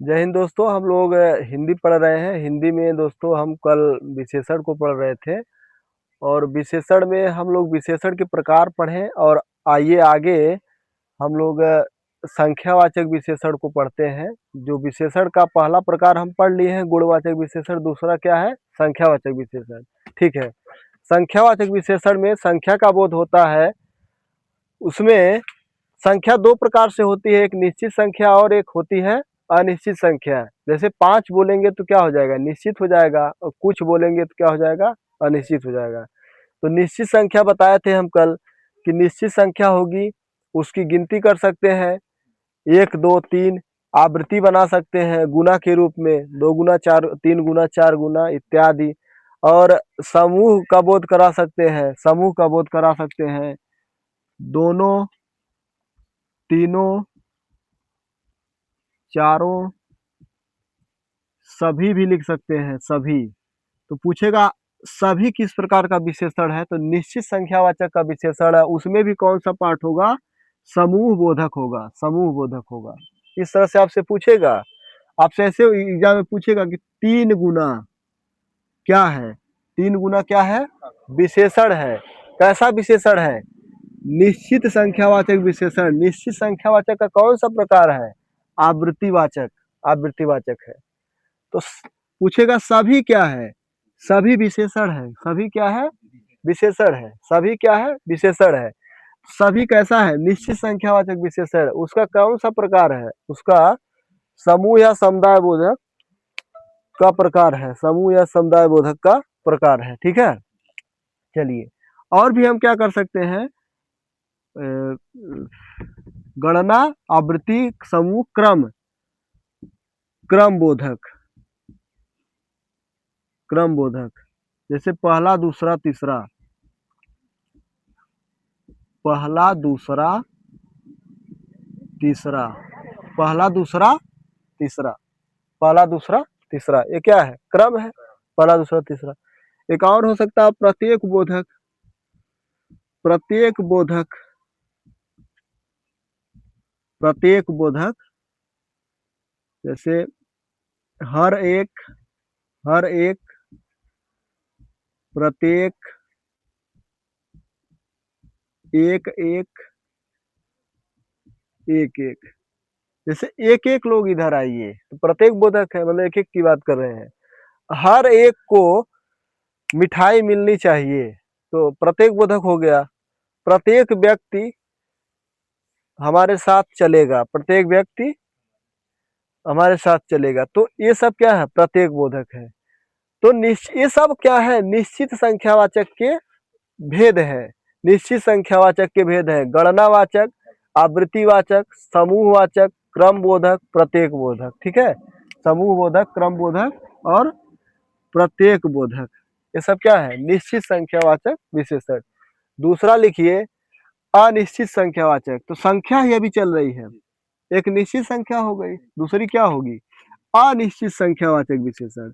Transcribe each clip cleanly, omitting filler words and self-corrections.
जय हिंद दोस्तों। हम लोग हिंदी पढ़ रहे हैं। हिंदी में दोस्तों हम कल विशेषण को पढ़ रहे थे और विशेषण में हम लोग विशेषण के प्रकार पढ़े और आइए आगे हम लोग संख्यावाचक विशेषण को पढ़ते हैं। जो विशेषण का पहला प्रकार हम पढ़ लिए हैं गुणवाचक विशेषण, दूसरा क्या है? संख्यावाचक विशेषण। ठीक है। संख्यावाचक विशेषण में संख्या का बोध होता है। उसमें संख्या दो प्रकार से होती है, एक निश्चित संख्या और एक होती है अनिश्चित संख्या। जैसे 5 बोलेंगे तो क्या हो जाएगा? निश्चित हो जाएगा, और कुछ बोलेंगे तो क्या हो जाएगा? अनिश्चित हो जाएगा। तो निश्चित संख्या बताए थे हम कल कि निश्चित संख्या होगी, उसकी गिनती कर सकते हैं, 1 2 3 आवृत्ति बना सकते हैं गुना के रूप में, 2 गुना 4, 3 गुना 4 गुना इत्यादि। और समूह का बोध करा सकते हैं, समूह का बोध करा सकते हैं, दोनों, तीनों, चारों, सभी भी लिख सकते हैं, सभी। तो पूछेगा सभी किस प्रकार का विशेषण है? तो निश्चित संख्यावाचक का विशेषण है, उसमें भी कौन सा पार्ट होगा? समूह बोधक होगा, समूह बोधक होगा। इस तरह से आपसे पूछेगा, आपसे ऐसे एग्जाम में पूछेगा कि 3 गुना क्या है? 3 गुना क्या है? विशेषण है। कैसा विशेषण है? निश्चित संख्यावाचक विशेषण। निश्चित संख्यावाचक का कौन सा प्रकार है? आवृत्तिवाचक, आवृत्तिवाचक है। तो पूछेगा सभी क्या है? सभी विशेषण है। सभी क्या है? विशेषण है। सभी क्या है? विशेषण है। सभी कैसा है? निश्चित संख्यावाचक विशेषण। उसका कौन सा प्रकार है? उसका समूह या समुदाय बोधक का प्रकार है, समूह या समुदाय बोधक का प्रकार है। ठीक है। चलिए, और भी हम क्या कर सकते हैं? गणना, आवृत्ति, समूह, क्रम, क्रम बोधक, क्रम बोधक। जैसे पहला, दूसरा, तीसरा, पहला, दूसरा, तीसरा, पहला, दूसरा, तीसरा, पहला, दूसरा, तीसरा, ये क्या है? क्रम है। पहला, दूसरा, तीसरा। एक और हो सकता है प्रत्येक बोधक, प्रत्येक बोधक, प्रत्येक बोधक। जैसे हर एक, हर एक, प्रत्येक, एक एक, एक एक। जैसे एक एक लोग इधर आइए, तो प्रत्येक बोधक है, मतलब एक एक की बात कर रहे हैं। हर एक को मिठाई मिलनी चाहिए, तो प्रत्येक बोधक हो गया। प्रत्येक व्यक्ति हमारे साथ चलेगा, प्रत्येक व्यक्ति हमारे साथ चलेगा, तो ये सब क्या है? प्रत्येक बोधक है। तो ये सब क्या है? निश्चित संख्यावाचक के भेद है। निश्चित संख्यावाचक के भेद है। गणनावाचक, आवृत्तिवाचक, समूहवाचक, क्रम बोधक, प्रत्येक बोधक। ठीक है। समूह बोधक, क्रम बोधक और प्रत्येक बोधक, ये सब क्या है? निश्चित संख्यावाचक विशेषण। दूसरा लिखिए अनिश्चित संख्यावाचक। तो संख्या ही अभी चल रही है, एक निश्चित संख्या हो गई, दूसरी क्या होगी? अनिश्चित संख्यावाचक विशेषण।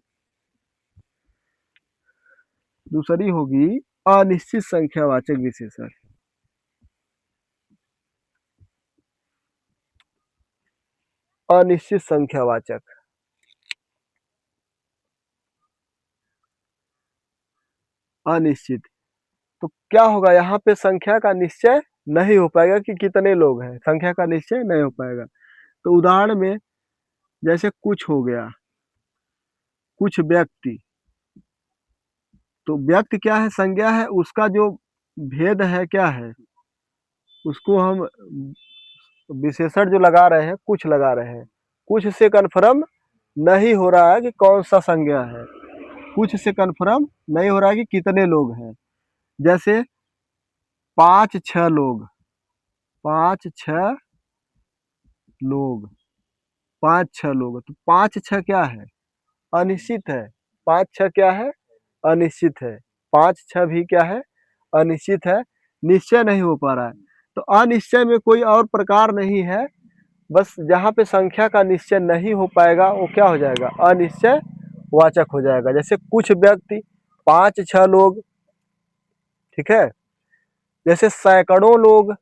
दूसरी होगी अनिश्चित संख्यावाचक विशेषण। अनिश्चित संख्यावाचक, अनिश्चित। तो क्या होगा? यहाँ पे संख्या का निश्चय नहीं हो पाएगा कि कितने लोग हैं, संख्या का निश्चय नहीं हो पाएगा। तो उदाहरण में जैसे कुछ हो गया, कुछ व्यक्ति। तो व्यक्ति क्या है? संज्ञा है, उसका जो भेद है क्या है? उसको हम विशेषण जो लगा रहे हैं, कुछ लगा रहे हैं। कुछ से कन्फर्म नहीं हो रहा है कि कौन सा संज्ञा है, कुछ से कन्फर्म नहीं हो रहा है कि कितने लोग हैं। जैसे 5 6 लोग, 5 6 लोग, 5 6 लोग। तो 5 6 क्या है? अनिश्चित है। 5 6 क्या है? अनिश्चित है। 5 6 भी क्या है? अनिश्चित है। निश्चय नहीं हो पा रहा है। तो अनिश्चय में कोई और प्रकार नहीं है, बस जहाँ पे संख्या का निश्चय नहीं हो पाएगा वो क्या हो जाएगा? अनिश्चय वाचक हो जाएगा। जैसे कुछ व्यक्ति, 5 6 लोग। ठीक है। जैसे सैकड़ों लोग,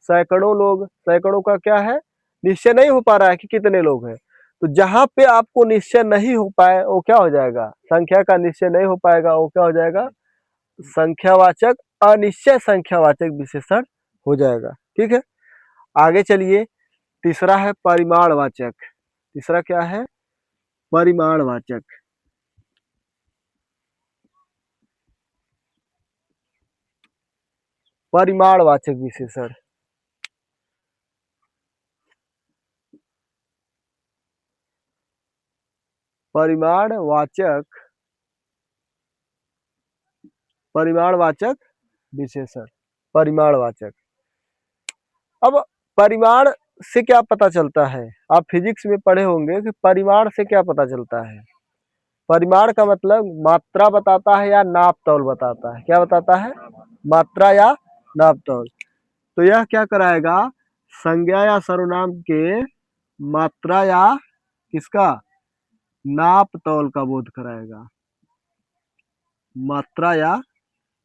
सैकड़ों लोग, सैकड़ों का क्या है? निश्चय नहीं हो पा रहा है कि कितने लोग हैं। तो जहां पे आपको निश्चय नहीं हो पाए वो क्या हो जाएगा, संख्या का निश्चय नहीं हो पाएगा, वो क्या हो जाएगा, संख्यावाचक अनिश्चय संख्यावाचक विशेषण हो जाएगा। ठीक है, आगे चलिए। तीसरा है परिमाणवाचक। तीसरा क्या है, परिमाणवाचक। परिमाणवाचक विशेषण, परिमाणवाचक, परिमाणवाचक विशेषण, परिमाणवाचक। अब परिमाण से क्या पता चलता है, आप फिजिक्स में पढ़े होंगे कि परिमाण से क्या पता चलता है। परिमाण का मतलब मात्रा बताता है या नाप तौल बताता है, क्या बताता है, मात्रा या नाप तौल। तो यह क्या कराएगा, संज्ञा या सर्वनाम के मात्रा या किसका, नाप तौल का बोध कराएगा, मात्रा या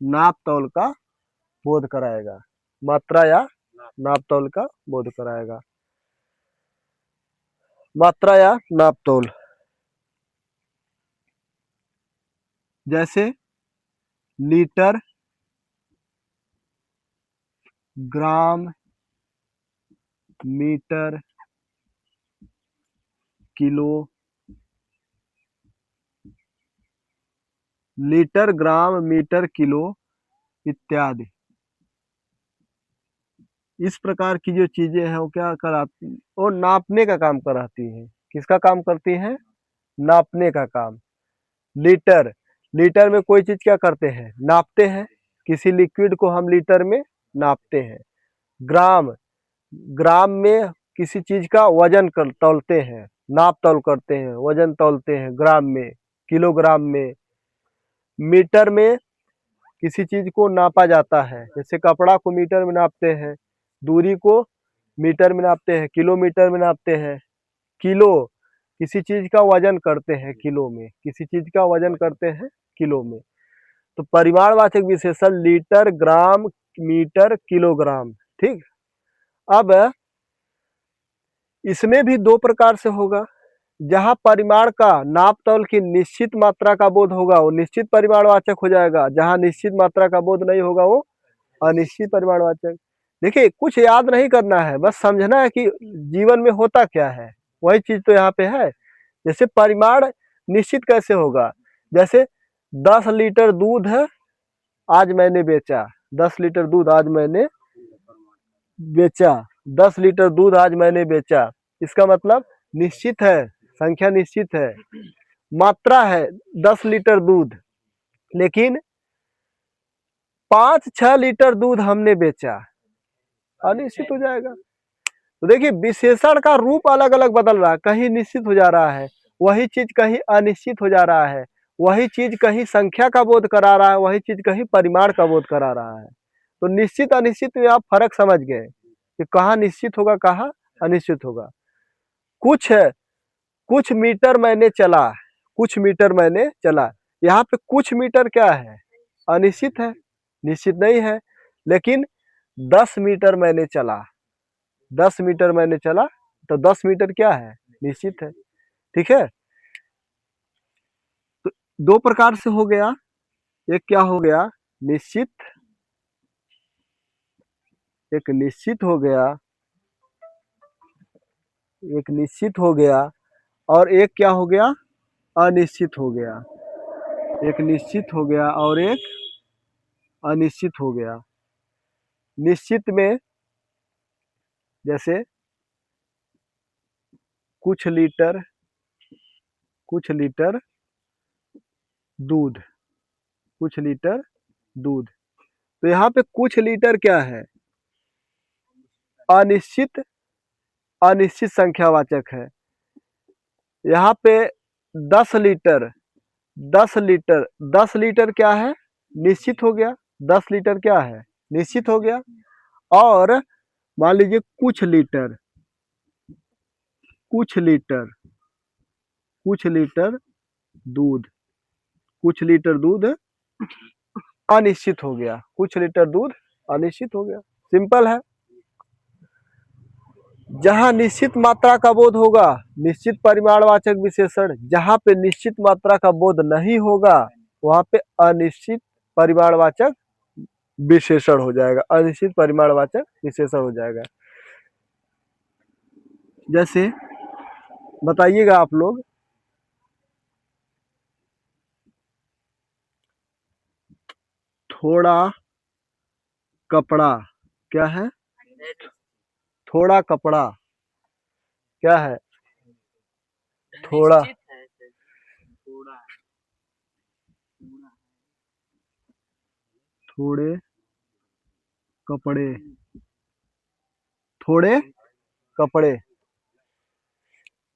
नाप तौल का बोध कराएगा, मात्रा या नाप तौल का बोध कराएगा, मात्रा या नाप तौल। जैसे लीटर, ग्राम, मीटर, किलो, लीटर, ग्राम, मीटर, किलो इत्यादि। इस प्रकार की जो चीजें हैं वो क्या कराती, वो नापने का काम कराती है। किसका काम करती है, नापने का काम। लीटर, लीटर में कोई चीज क्या करते हैं, नापते हैं, किसी लिक्विड को हम लीटर में नापते हैं। ग्राम, ग्राम में किसी चीज का वजन कर तौलते हैं, नाप तौल करते हैं, वजन तौलते हैं ग्राम में, किलोग्राम में। मीटर में किसी चीज को नापा जाता है, जैसे कपड़ा को मीटर में नापते हैं, दूरी को मीटर में नापते हैं, किलोमीटर में नापते हैं। किलो, किसी चीज का वजन करते हैं किलो में, किसी चीज का वजन करते हैं किलो में। तो परिमाणवाचक विशेषण लीटर, ग्राम, मीटर, किलोग्राम। ठीक, अब इसमें भी दो प्रकार से होगा। जहां परिमाण का नाप तौल की निश्चित मात्रा का बोध होगा वो निश्चित परिमाणवाचक हो जाएगा, जहां निश्चित मात्रा का बोध नहीं होगा वो अनिश्चित परिमाणवाचक। देखिए कुछ याद नहीं करना है, बस समझना है कि जीवन में होता क्या है, वही चीज तो यहाँ पे है। जैसे परिमाण निश्चित कैसे होगा, जैसे 10 लीटर दूध है आज मैंने बेचा, 10 लीटर दूध आज मैंने बेचा, 10 लीटर दूध आज मैंने बेचा, इसका मतलब निश्चित है, संख्या निश्चित है, मात्रा है 10 लीटर दूध, लेकिन 5-6 लीटर दूध हमने बेचा, अनिश्चित हो जाएगा। तो देखिए विशेषण का रूप अलग अलग बदल रहा है, कहीं निश्चित हो जा रहा है, वही चीज कहीं अनिश्चित हो जा रहा है, वही चीज कहीं संख्या का बोध करा रहा है, वही चीज कहीं परिमाण का बोध करा रहा है। तो निश्चित अनिश्चित में आप फर्क समझ गए कि कहाँ निश्चित होगा कहाँ अनिश्चित होगा। कुछ कुछ मीटर मैंने चला, कुछ मीटर मैंने चला, यहाँ पे कुछ मीटर क्या है, अनिश्चित है, निश्चित नहीं है। लेकिन 10 मीटर मैंने चला, 10 मीटर मैंने चला, तो 10 मीटर क्या है, निश्चित है। ठीक है, तो दो प्रकार से हो गया, एक क्या हो गया निश्चित, एक निश्चित हो गया, एक निश्चित हो गया, और एक क्या हो गया अनिश्चित हो गया, एक निश्चित हो गया और एक अनिश्चित हो गया। निश्चित में जैसे कुछ लीटर, कुछ लीटर दूध, कुछ लीटर दूध, तो यहाँ पे कुछ लीटर क्या है, अनिश्चित, अनिश्चित संख्यावाचक है। यहाँ पे 10 लीटर, 10 लीटर, 10 लीटर क्या है, निश्चित हो गया, 10 लीटर क्या है, निश्चित हो गया। और मान लीजिए कुछ लीटर, कुछ लीटर, कुछ लीटर दूध, कुछ लीटर दूध अनिश्चित हो गया, कुछ लीटर दूध अनिश्चित हो गया, सिंपल है। जहां निश्चित मात्रा का बोध होगा निश्चित परिमाणवाचक विशेषण, जहां पे निश्चित मात्रा का बोध नहीं होगा वहां पे अनिश्चित परिमाणवाचक विशेषण हो जाएगा, अनिश्चित परिमाणवाचक विशेषण हो जाएगा। जैसे बताइएगा आप लोग, थोड़ा कपड़ा क्या है? थोड़ा कपड़ा क्या है? थोड़ा, थोड़े कपड़े, थोड़े कपड़े।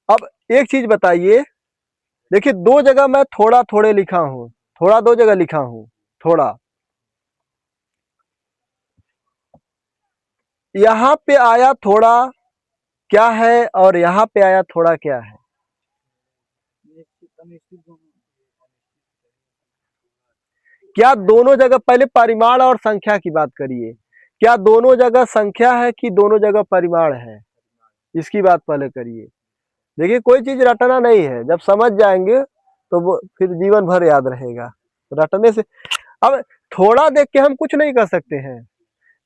अब एक चीज बताइए, देखिए दो जगह मैं थोड़ा थोड़े लिखा हूं, थोड़ा दो जगह लिखा हूं, थोड़ा यहां पे आया थोड़ा क्या है और यहां पे आया थोड़ा क्या है? क्या दोनों जगह, पहले परिमाण और संख्या की बात करिए, क्या दोनों जगह संख्या है कि दोनों जगह परिमाण है? इसकी बात पहले करिए। देखिए कोई चीज रटना नहीं है, जब समझ जाएंगे तो वो फिर जीवन भर याद रहेगा। रटने से अब थोड़ा देख के हम कुछ नहीं कर सकते हैं,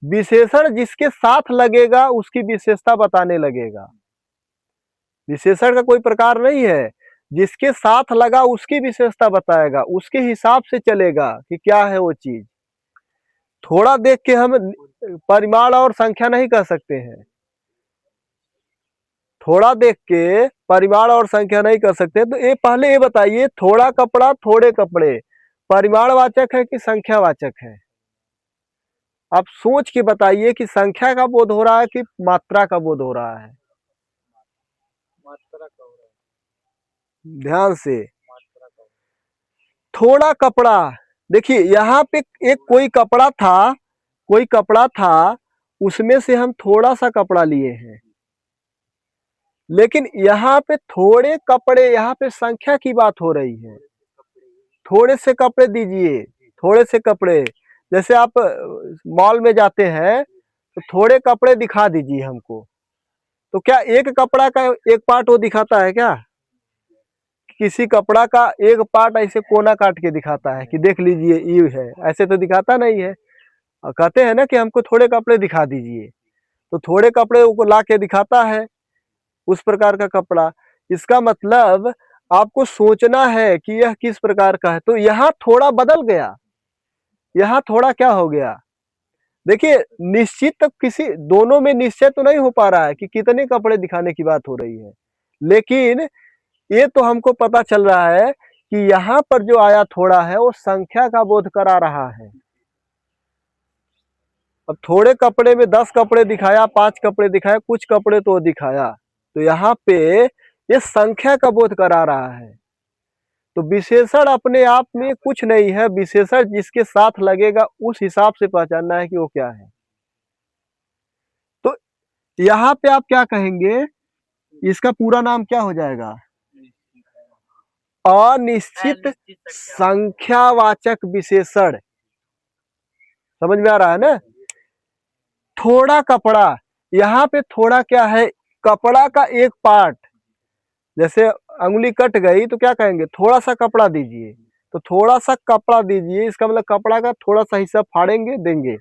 विशेषण जिसके साथ लगेगा उसकी विशेषता बताने लगेगा। विशेषण का कोई प्रकार नहीं है, जिसके साथ लगा उसकी विशेषता बताएगा, उसके हिसाब से चलेगा कि क्या है वो चीज। थोड़ा देख के हम परिमाण और संख्या नहीं कर सकते हैं, थोड़ा देख के परिमाण और संख्या नहीं कर सकते। तो ये पहले ये बताइए, थोड़ा कपड़ा थोड़े कपड़े परिमाणवाचक है कि संख्यावाचक है? आप सोच के बताइए कि संख्या का बोध हो रहा है कि मात्रा का बोध हो रहा है? ध्यान से, थोड़ा कपड़ा, देखिए यहाँ पे एक कोई कपड़ा था, कोई कपड़ा था, उसमें से हम थोड़ा सा कपड़ा लिए हैं, लेकिन यहाँ पे थोड़े कपड़े, यहाँ पे संख्या की बात हो रही है। थोड़े से कपड़े दीजिए, थोड़े से कपड़े, जैसे आप मॉल में जाते हैं तो थोड़े कपड़े दिखा दीजिए हमको, तो क्या एक कपड़ा का एक पार्ट वो दिखाता है क्या? किसी कपड़ा का एक पार्ट ऐसे कोना काट के दिखाता है कि देख लीजिए ये है, ऐसे तो दिखाता नहीं है। और कहते हैं ना कि हमको थोड़े कपड़े दिखा दीजिए, तो थोड़े कपड़े को ला के दिखाता है उस प्रकार का कपड़ा। इसका मतलब आपको सोचना है कि यह किस प्रकार का है। तो यहाँ थोड़ा बदल गया, यहाँ थोड़ा क्या हो गया? देखिए निश्चित तो किसी दोनों में निश्चय तो नहीं हो पा रहा है कि कितने कपड़े दिखाने की बात हो रही है, लेकिन ये तो हमको पता चल रहा है कि यहाँ पर जो आया थोड़ा है वो संख्या का बोध करा रहा है। अब थोड़े कपड़े में 10 कपड़े दिखाया, 5 कपड़े दिखाया, कुछ कपड़े तो दिखाया, तो यहाँ पे ये संख्या का बोध करा रहा है। तो विशेषण अपने आप में कुछ नहीं है, विशेषण जिसके साथ लगेगा उस हिसाब से पहचानना है कि वो क्या है। तो यहाँ पे आप क्या कहेंगे, इसका पूरा नाम क्या हो जाएगा? अनिश्चित संख्यावाचक विशेषण। समझ में आ रहा है ना? थोड़ा कपड़ा, यहाँ पे थोड़ा क्या है? कपड़ा का एक पार्ट, जैसे अंगुली कट गई तो क्या कहेंगे? थोड़ा सा कपड़ा दीजिए, तो थोड़ा सा कपड़ा दीजिए, इसका मतलब कपड़ा का थोड़ा सा हिस्सा फाड़ेंगे देंगे।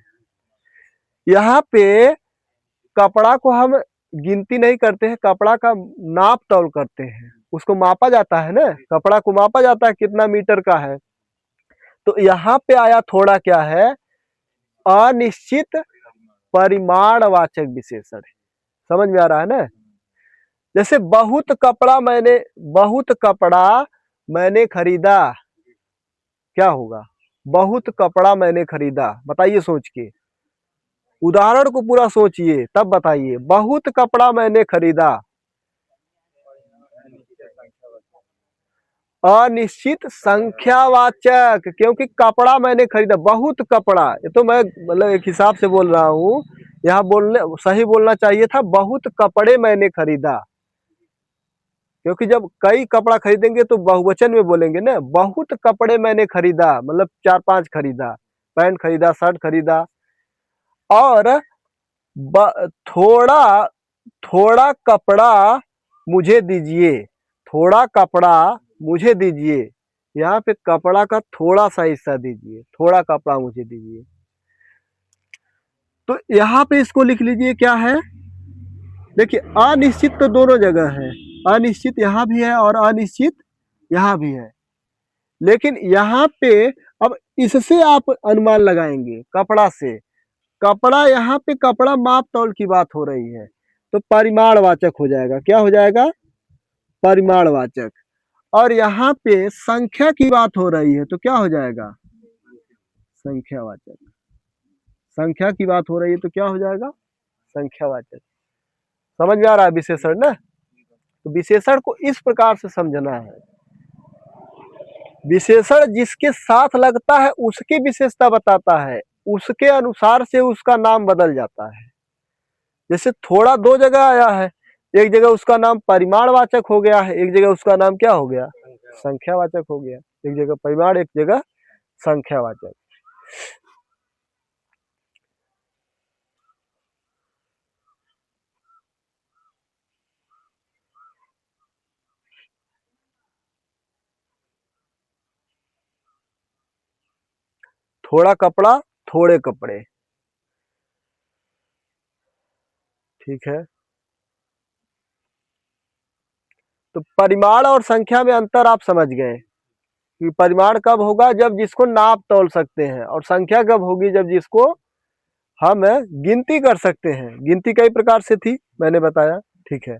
यहाँ पे कपड़ा को हम गिनती नहीं करते हैं, कपड़ा का नाप तौल करते हैं, उसको मापा जाता है ना, कपड़ा को मापा जाता है कितना मीटर का है। तो यहाँ पे आया थोड़ा क्या है? अनिश्चित परिमाणवाचक विशेषण। समझ में आ रहा है ना? जैसे बहुत कपड़ा मैंने खरीदा, क्या होगा? बहुत कपड़ा मैंने खरीदा, बताइए सोच के, उदाहरण को पूरा सोचिए तब बताइए। बहुत कपड़ा मैंने खरीदा, अनिश्चित संख्यावाचक, क्योंकि कपड़ा मैंने खरीदा, बहुत कपड़ा, ये तो मैं मतलब एक हिसाब से बोल रहा हूँ, यहाँ बोलने सही बोलना चाहिए था बहुत कपड़े मैंने खरीदा, क्योंकि जब कई कपड़ा खरीदेंगे तो बहुवचन में बोलेंगे ना। बहुत कपड़े मैंने खरीदा मतलब 4-5 खरीदा, पैंट खरीदा, शर्ट खरीदा। और थोड़ा थोड़ा कपड़ा मुझे दीजिए, थोड़ा कपड़ा मुझे दीजिए। यहाँ पे कपड़ा का थोड़ा सा हिस्सा दीजिए, थोड़ा कपड़ा मुझे दीजिए। तो यहाँ पे इसको लिख लीजिए क्या है, देखिए अनिश्चित तो दोनों जगह है, अनिश्चित यहाँ भी है और अनिश्चित यहाँ भी है। लेकिन यहाँ पे अब इससे आप अनुमान लगाएंगे कपड़ा से, कपड़ा यहाँ पे कपड़ा माप तौल की बात हो रही है तो परिमाणवाचक हो जाएगा। क्या हो जाएगा? परिमाणवाचक। और यहाँ पे संख्या की बात हो रही है तो क्या हो जाएगा? संख्यावाचक। संख्या की बात हो रही है तो क्या हो जाएगा? संख्यावाचक। समझ में आ रहा है विशेषण ना? तो विशेषण को इस प्रकार से समझना है, विशेषण जिसके साथ लगता है उसकी विशेषता बताता है, उसके अनुसार से उसका नाम बदल जाता है। जैसे थोड़ा दो जगह आया है, एक जगह उसका नाम परिमाणवाचक हो गया है, एक जगह उसका नाम क्या हो गया? संख्यावाचक हो गया। एक जगह परिमाण, एक जगह संख्यावाचक। थोड़ा कपड़ा, थोड़े कपड़े, ठीक है। तो परिमाण और संख्या में अंतर आप समझ गए कि परिमाण कब होगा? जब जिसको नाप तौल सकते हैं, और संख्या कब होगी? जब जिसको हम गिनती कर सकते हैं। गिनती कई प्रकार से थी, मैंने बताया, ठीक है।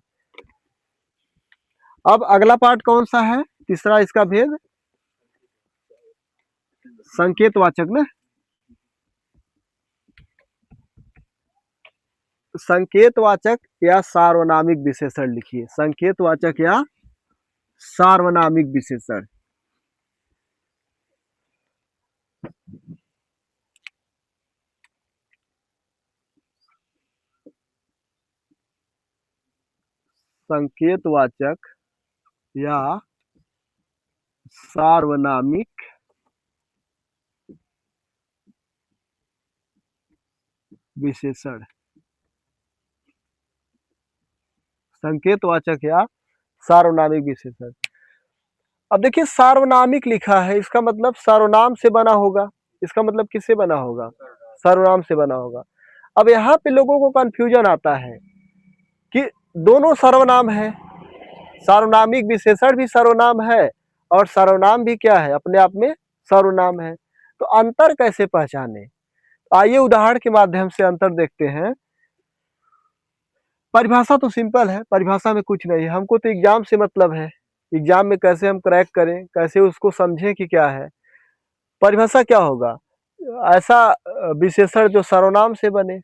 अब अगला पार्ट कौन सा है? तीसरा इसका भेद संकेतवाचक ना। संकेतवाचक या सार्वनामिक विशेषण लिखिए, संकेतवाचक या सार्वनामिक विशेषण। संकेतवाचक या सार्वनामिक विशेषण। संकेतवाचक या सार्वनामिक विशेषण। अब देखिए सार्वनामिक लिखा है, इसका मतलब सर्वनाम से बना होगा। इसका मतलब किससे बना होगा? सर्वनाम से बना होगा। अब यहाँ पे लोगों को कंफ्यूजन आता है कि दोनों सर्वनाम है, सार्वनामिक विशेषण भी सर्वनाम है और सर्वनाम भी क्या है? अपने आप में सर्वनाम है। तो अंतर कैसे पहचाने? आइए उदाहरण के माध्यम से अंतर देखते हैं। परिभाषा तो सिंपल है, परिभाषा में कुछ नहीं है, हमको तो एग्जाम से मतलब है। एग्जाम में कैसे हम क्रैक करें, कैसे उसको समझें कि क्या है। परिभाषा क्या होगा? ऐसा विशेषण जो सर्वनाम से बने,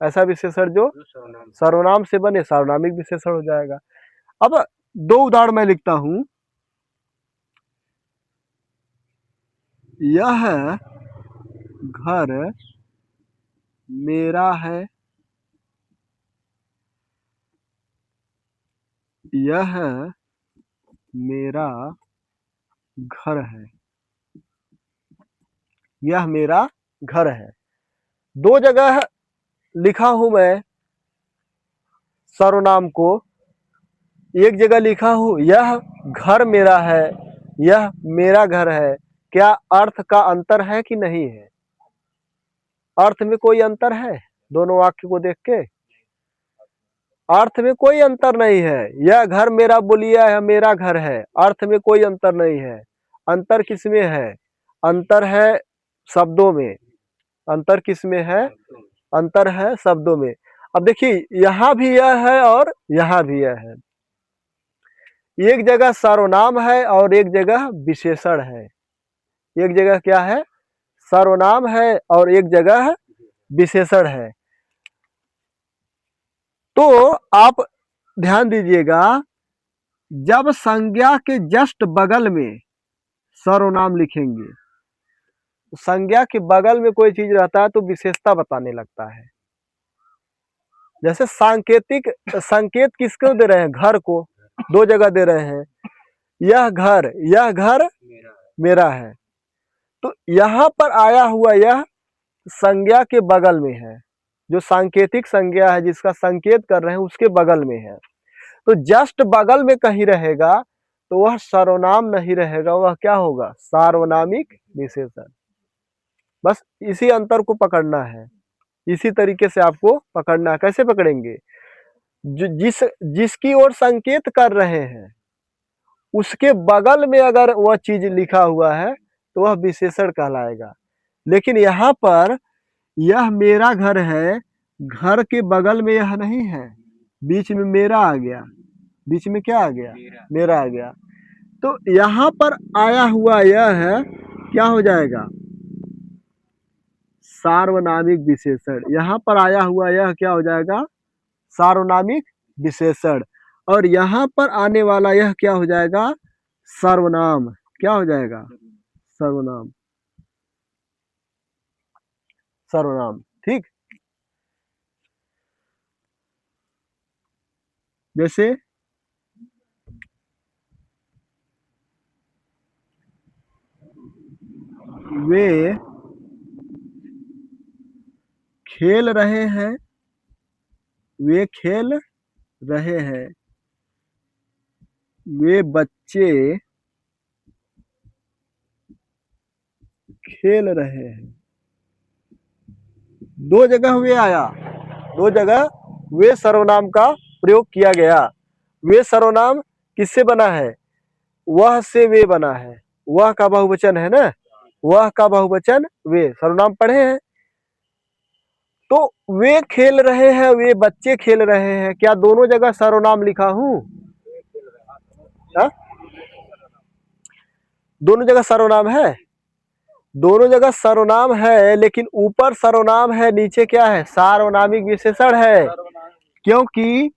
ऐसा विशेषण जो सर्वनाम से बने सार्वनामिक विशेषण हो जाएगा। अब दो उदाहरण मैं लिखता हूं। यह घर मेरा है, यह मेरा घर है, यह मेरा घर है। दो जगह लिखा हूं मैं सर्वनाम को, एक जगह लिखा हूं यह घर मेरा है, यह मेरा घर है। क्या अर्थ का अंतर है कि नहीं है? अर्थ में कोई अंतर है? दोनों वाक्य को देख के अर्थ में कोई अंतर नहीं है। यह घर मेरा बोलिए, यह मेरा घर है, अर्थ में कोई अंतर नहीं है। अंतर किसमें है? अंतर है शब्दों में। अंतर किसमें है? अंतर है शब्दों में। अब देखिए यहाँ भी यह है और यहाँ भी यह है। एक जगह सर्वनाम है और एक जगह विशेषण है। एक जगह क्या है? सर्वनाम है और एक जगह विशेषण है। तो आप ध्यान दीजिएगा, जब संज्ञा के जस्ट बगल में सर्वनाम लिखेंगे, संज्ञा के बगल में कोई चीज रहता है तो विशेषता बताने लगता है। जैसे सांकेतिक संकेत किसको दे रहे हैं? घर को। दो जगह दे रहे हैं, यह घर मेरा है। तो यहां पर आया हुआ यह संज्ञा के बगल में है, जो सांकेतिक संज्ञा है, जिसका संकेत कर रहे हैं, उसके बगल में है। तो जस्ट बगल में कहीं रहेगा तो वह सर्वनाम नहीं रहेगा, वह क्या होगा? सार्वनामिक विशेषण। बस इसी अंतर को पकड़ना है, इसी तरीके से आपको पकड़ना है। कैसे पकड़ेंगे? जिसकी ओर संकेत कर रहे हैं उसके बगल में अगर वह चीज लिखा हुआ है तो वह विशेषण कहलाएगा। लेकिन यहाँ पर यह मेरा घर है, घर के बगल में यह नहीं है, बीच में मेरा आ गया। बीच में क्या आ गया? मेरा आ गया। तो यहाँ पर आया हुआ यह है, क्या हो जाएगा? सार्वनामिक विशेषण। यहाँ पर आया हुआ यह क्या हो जाएगा? सार्वनामिक विशेषण। और यहाँ पर आने वाला यह क्या हो जाएगा? सर्वनाम। क्या हो जाएगा? सर्वनाम। सर्वनाम। ठीक। जैसे वे खेल रहे हैं, वे खेल रहे हैं, वे बच्चे खेल रहे हैं। दो जगह वे आया, दो जगह वे सर्वनाम का प्रयोग किया गया। वे सर्वनाम किससे बना है? वह से वे बना है। वह का बहुवचन है ना, वह का बहुवचन वे। सर्वनाम पढ़े हैं। तो वे खेल रहे हैं, वे बच्चे खेल रहे हैं, क्या दोनों जगह सर्वनाम लिखा हूं? दोनों जगह सर्वनाम है, दोनों जगह सर्वनाम है, लेकिन ऊपर सर्वनाम है, नीचे क्या है? सार्वनामिक विशेषण है। क्योंकि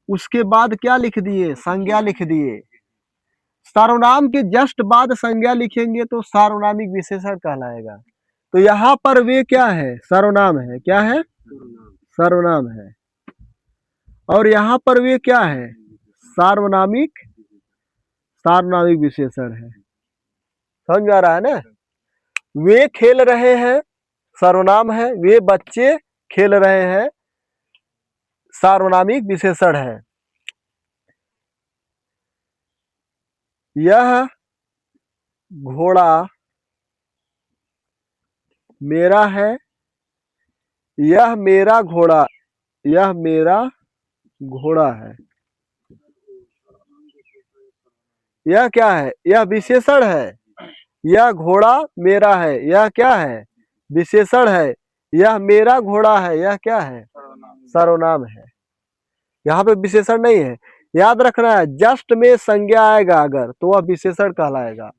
उसके बाद क्या लिख दिए? संज्ञा लिख दिए। सर्वनाम के जस्ट बाद संज्ञा लिखेंगे तो सार्वनामिक विशेषण कहलाएगा। तो यहाँ पर वे क्या है? सर्वनाम है। क्या है? सर्वनाम है। और यहाँ पर वे क्या है? सार्वनामिक, सार्वनामिक विशेषण है। समझ में आ रहा है ना? वे खेल रहे हैं सर्वनाम है, वे बच्चे खेल रहे हैं सार्वनामिक विशेषण है। यह घोड़ा मेरा है, यह मेरा घोड़ा, यह मेरा घोड़ा है। यह क्या है? यह विशेषण है। यह घोड़ा मेरा है, यह क्या है? विशेषण है। यह मेरा घोड़ा है, यह क्या है? सर्वनाम है। यहाँ पे विशेषण नहीं है। याद रखना है, जस्ट में संज्ञा आएगा अगर तो वह विशेषण कहलाएगा,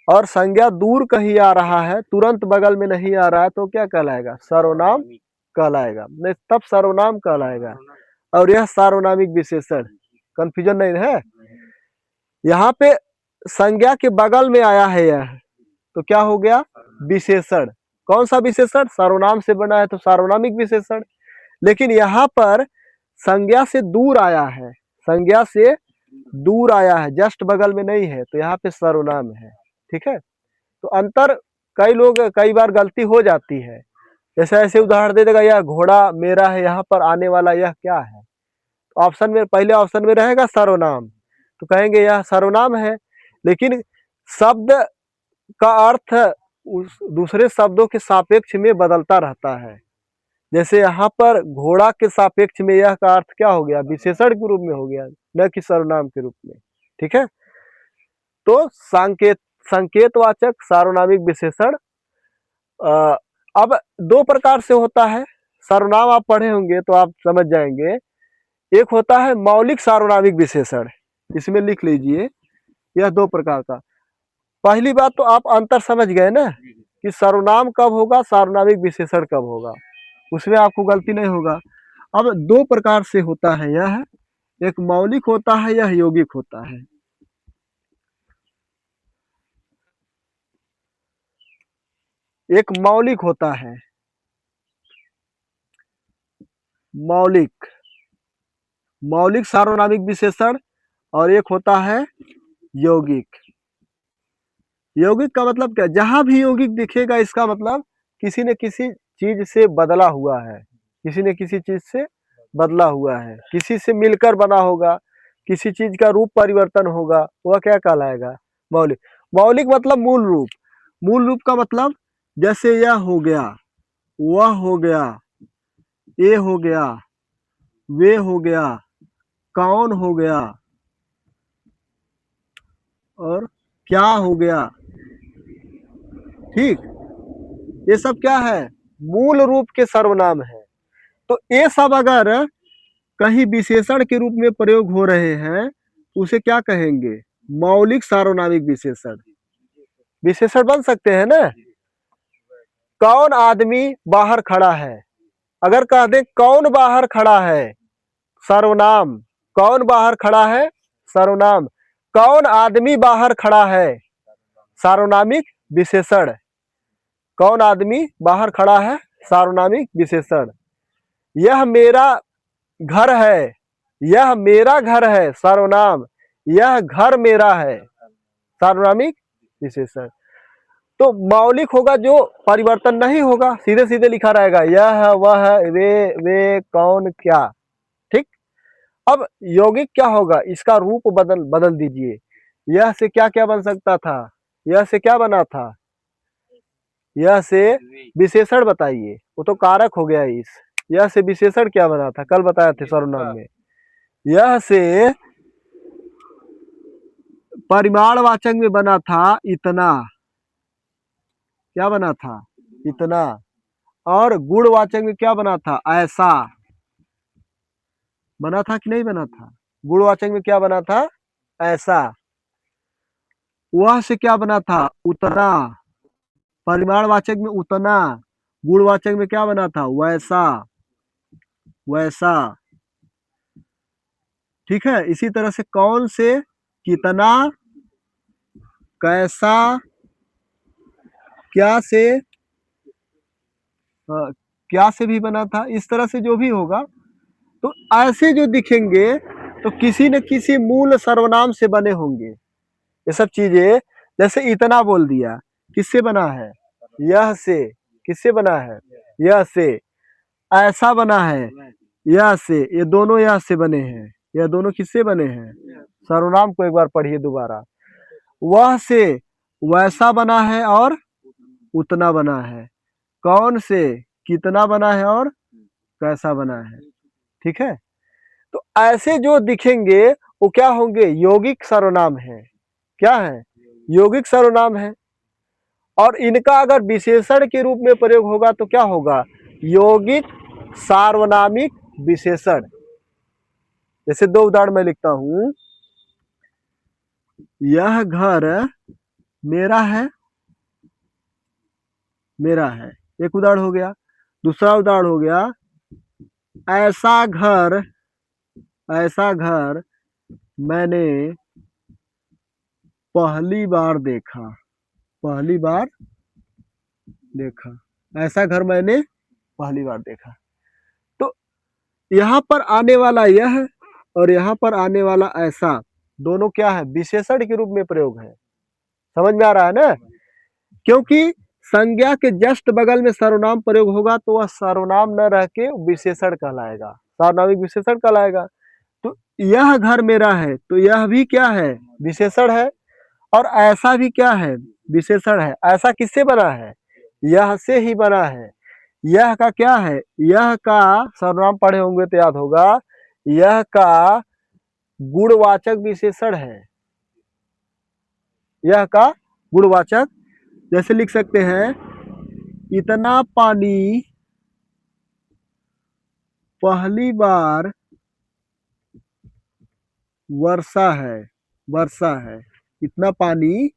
और संज्ञा दूर कहीं आ रहा है, तुरंत बगल में नहीं आ रहा है, तो क्या कहलाएगा? सर्वनाम कहलाएगा। नहीं तब सर्वनाम कहलाएगा। और यह सार्वनामिक विशेषण, कंफ्यूजन नहीं है। यहाँ पे संज्ञा के बगल में आया है यह, तो क्या हो गया? विशेषण। कौन सा विशेषण? सर्वनाम से बना है तो सार्वनामिक विशेषण। लेकिन यहाँ पर संज्ञा से दूर आया है, संज्ञा से दूर आया है, जस्ट बगल में नहीं है, तो यहाँ पे सर्वनाम है। ठीक है। तो अंतर कई लोग कई बार गलती हो जाती है। जैसे ऐसे उदाहरण दे देगा, यह घोड़ा मेरा है, यहाँ पर आने वाला यह क्या है? तो ऑप्शन में, पहले ऑप्शन में रहेगा सर्वनाम, तो कहेंगे यह सर्वनाम है। लेकिन शब्द का अर्थ उस दूसरे शब्दों के सापेक्ष में बदलता रहता है। जैसे यहाँ पर घोड़ा के सापेक्ष में यह का अर्थ क्या हो गया? विशेषण के रूप में हो गया, न कि सर्वनाम के रूप में। ठीक है। तो संकेतवाचक सार्वनामिक विशेषण अब दो प्रकार से होता है। सर्वनाम आप पढ़े होंगे तो आप समझ जाएंगे। एक होता है मौलिक सार्वनामिक विशेषण, इसमें लिख लीजिए, यह दो प्रकार का। पहली बात तो आप अंतर समझ गए ना कि सर्वनाम कब होगा, सार्वनामिक विशेषण कब होगा, उसमें आपको गलती नहीं होगा। अब दो प्रकार से होता है यह, एक मौलिक होता है, यह यौगिक होता है। एक मौलिक होता है, मौलिक, मौलिक सार्वनामिक विशेषण, और एक होता है यौगिक। यौगिक का मतलब क्या? जहां भी यौगिक दिखेगा इसका मतलब किसी न किसी चीज से बदला हुआ है। किसी न किसी चीज से बदला हुआ है, किसी से मिलकर बना होगा, किसी चीज का रूप परिवर्तन होगा, वह क्या कहलाएगा? मौलिक। मौलिक मतलब मूल रूप। मूल रूप का मतलब जैसे यह हो गया, वह हो गया, ये हो गया, वे हो गया, कौन हो गया और क्या हो गया। ठीक, ये सब क्या है? मूल रूप के सर्वनाम है। तो ये सब अगर कहीं विशेषण के रूप में प्रयोग हो रहे हैं, उसे क्या कहेंगे? मौलिक सार्वनामिक विशेषण। विशेषण बन सकते हैं ना। कौन आदमी बाहर खड़ा है, अगर कह दे कौन बाहर खड़ा है, सर्वनाम। कौन बाहर खड़ा है, सर्वनाम। कौन आदमी बाहर खड़ा है, सार्वनामिक विशेषण। कौन आदमी बाहर खड़ा है, सार्वनामिक विशेषण। यह मेरा घर है, यह मेरा घर है, सर्वनाम। यह घर मेरा है, सार्वनामिक विशेषण। तो मौलिक होगा जो परिवर्तन नहीं होगा, सीधे सीधे लिखा रहेगा, यह वह वे कौन क्या। ठीक। अब यौगिक क्या होगा? इसका रूप बदल दीजिए। यह से क्या क्या बन सकता था? यह से क्या बना था? यह से विशेषण बताइए, वो तो कारक हो गया। इस यह से विशेषण क्या बना था? कल बताया थे सर्वनाम में। यह से परिमाणवाचक में बना था इतना। क्या बना था? इतना। और गुणवाचक में क्या बना था? ऐसा। बना था कि नहीं बना था? गुणवाचक में क्या बना था? ऐसा। वह से क्या बना था? उतना। परिमाणवाचक में उतना। गुणवाचक में क्या बना था? वैसा। वैसा। ठीक है। इसी तरह से कौन से कितना, कैसा, क्या से, क्या से भी बना था। इस तरह से जो भी होगा, तो ऐसे जो दिखेंगे तो किसी न किसी मूल सर्वनाम से बने होंगे ये सब चीजें। जैसे इतना बोल दिया, किससे बना है? यह से। किससे बना है? यह से। ऐसा बना है, यह से। ये दोनों यह से बने हैं। यह दोनों किससे बने हैं? सर्वनाम को एक बार पढ़िए दोबारा। वह से वैसा बना है और उतना बना है। कौन से कितना बना है और कैसा बना है। ठीक है। तो ऐसे जो दिखेंगे वो क्या होंगे? यौगिक सर्वनाम है। क्या है? यौगिक सर्वनाम है। और इनका अगर विशेषण के रूप में प्रयोग होगा तो क्या होगा? यौगिक सार्वनामिक विशेषण। जैसे दो उदाहरण मैं लिखता हूं। यह घर मेरा है, मेरा है, एक उदाहरण हो गया। दूसरा उदाहरण हो गया, ऐसा घर, ऐसा घर मैंने पहली बार देखा। पहली बार देखा। ऐसा घर मैंने पहली बार देखा। तो यहाँ पर आने वाला यह और यहाँ पर आने वाला ऐसा, दोनों क्या है? विशेषण के रूप में प्रयोग है। समझ में आ रहा है ना? क्योंकि संज्ञा के जस्ट बगल में सर्वनाम प्रयोग होगा तो वह सर्वनाम न रह के विशेषण कहलाएगा, सार्वनामिक विशेषण कहलाएगा। तो यह घर मेरा है, तो यह भी क्या है? विशेषण है। और ऐसा भी क्या है? विशेषण है। ऐसा किससे बना है? यह से ही बना है। यह का क्या है? यह का सर्वनाम पढ़े होंगे तो याद होगा, यह का गुणवाचक विशेषण है। यह का गुणवाचक, जैसे लिख सकते हैं, इतना पानी पहली बार वर्षा है। वर्षा है। इतना पानी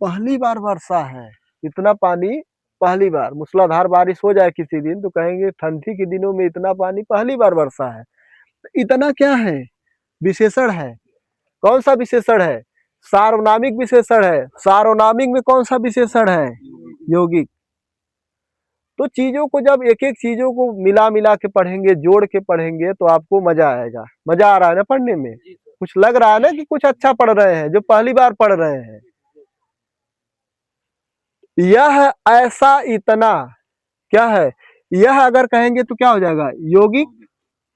पहली बार वर्षा है। इतना पानी पहली बार। मूसलाधार बारिश हो जाए किसी दिन तो कहेंगे ठंडी के दिनों में इतना पानी पहली बार वर्षा है। इतना क्या है? विशेषण है। कौन सा विशेषण है? सार्वनामिक विशेषण है। सार्वनामिक में कौन सा विशेषण है? यौगिक। तो चीजों को जब एक एक चीजों को मिला मिला के पढ़ेंगे, जोड़ के पढ़ेंगे तो आपको मजा आएगा। मजा आ रहा है ना पढ़ने में? कुछ लग रहा है ना कि कुछ अच्छा पढ़ रहे हैं जो पहली बार पढ़ रहे हैं? यह ऐसा इतना क्या है? यह अगर कहेंगे तो क्या हो जाएगा, यौगिक,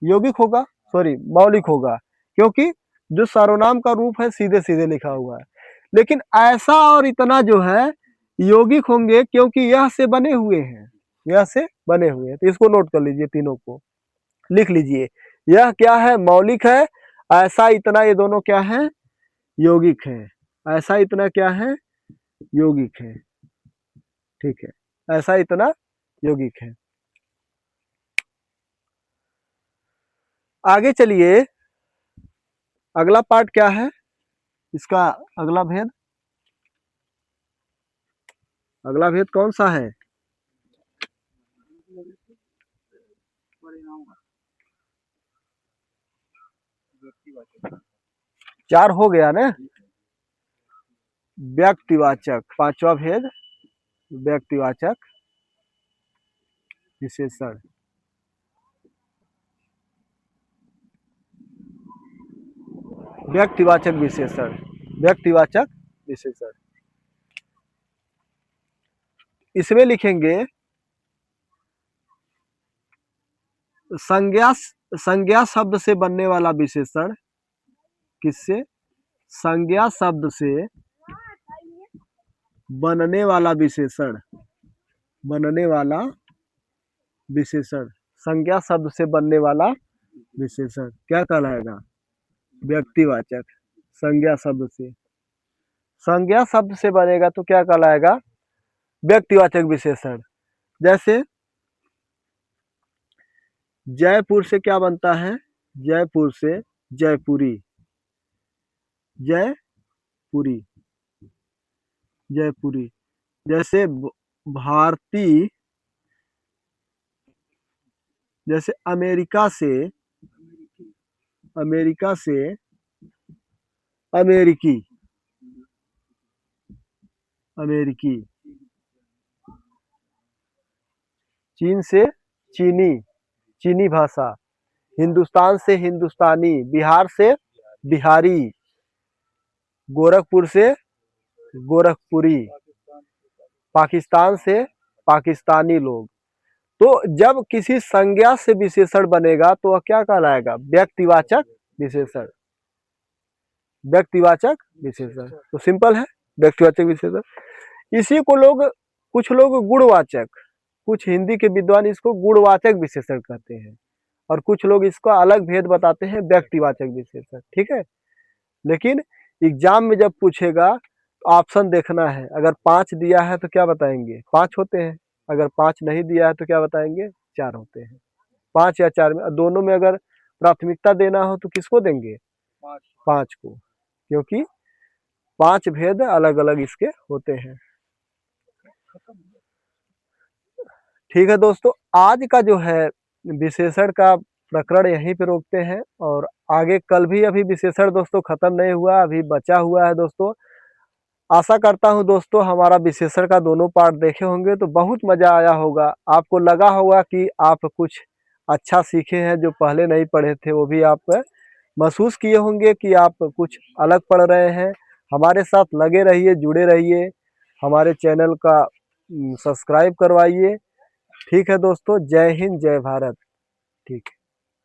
यौगिक होगा, सॉरी मौलिक होगा, क्योंकि जो सर्वनाम का रूप है सीधे सीधे लिखा हुआ है। लेकिन ऐसा और इतना जो है यौगिक होंगे, क्योंकि यह से बने हुए हैं, यह से बने हुए हैं। तो इसको नोट कर लीजिए, तीनों को लिख लीजिए। यह क्या है, मौलिक है। ऐसा इतना, ये दोनों क्या है, यौगिक है। ऐसा इतना क्या है, यौगिक है। ठीक है, ऐसा इतना यौगिक है। आगे चलिए, अगला पार्ट क्या है इसका, अगला भेद, अगला भेद कौन सा है, चार हो गया ना। व्यक्तिवाचक, पांचवा भेद व्यक्तिवाचक विशेषण। व्यक्तिवाचक विशेषण, व्यक्तिवाचक विशेषण, इसमें लिखेंगे संज्ञा, संज्ञा शब्द से बनने वाला विशेषण। किससे, संज्ञा शब्द से बनने वाला विशेषण, बनने वाला विशेषण, संज्ञा शब्द से बनने वाला विशेषण क्या कहलाएगा, व्यक्तिवाचक। संज्ञा शब्द से, संज्ञा शब्द से बनेगा तो क्या कहलाएगा, व्यक्तिवाचक विशेषण। जैसे जयपुर से क्या बनता है, जयपुर से जयपुरी, जयपुरी, जयपुरी। जैसे भारतीय, जैसे अमेरिका से, अमेरिका से अमेरिकी, अमेरिकी। चीन से चीनी, चीनी भाषा। हिंदुस्तान से हिंदुस्तानी, बिहार से बिहारी, गोरखपुर से गोरखपुरी, पाकिस्तान से पाकिस्तानी लोग। तो जब किसी संज्ञा से विशेषण बनेगा तो वह क्या कहलाएगा, व्यक्तिवाचक विशेषण, व्यक्तिवाचक विशेषण। तो सिंपल है व्यक्तिवाचक विशेषण। इसी को लोग, कुछ लोग गुणवाचक, कुछ हिंदी के विद्वान इसको गुणवाचक विशेषण कहते हैं, और कुछ लोग इसको अलग भेद बताते हैं, व्यक्तिवाचक विशेषण। ठीक है, लेकिन एग्जाम में जब पूछेगा तो ऑप्शन देखना है। अगर 5 दिया है तो क्या बताएंगे, 5 होते हैं। अगर 5 नहीं दिया है तो क्या बताएंगे, 4 होते हैं। 5 या 4 में, दोनों में अगर प्राथमिकता देना हो तो किसको देंगे, 5 को, क्योंकि 5 भेद अलग अलग इसके होते हैं। ठीक है दोस्तों, आज का जो है विशेषण का प्रकरण यहीं पे रोकते हैं, और आगे कल भी अभी विशेषण दोस्तों खत्म नहीं हुआ, अभी बचा हुआ है दोस्तों। आशा करता हूं दोस्तों हमारा विशेषण का दोनों पार्ट देखे होंगे तो बहुत मजा आया होगा। आपको लगा होगा कि आप कुछ अच्छा सीखे हैं, जो पहले नहीं पढ़े थे वो भी आप महसूस किए होंगे कि आप कुछ अलग पढ़ रहे हैं। हमारे साथ लगे रहिए, जुड़े रहिए, हमारे चैनल का सब्सक्राइब करवाइए। ठीक है दोस्तों, जय हिंद, जय भारत। ठीक है।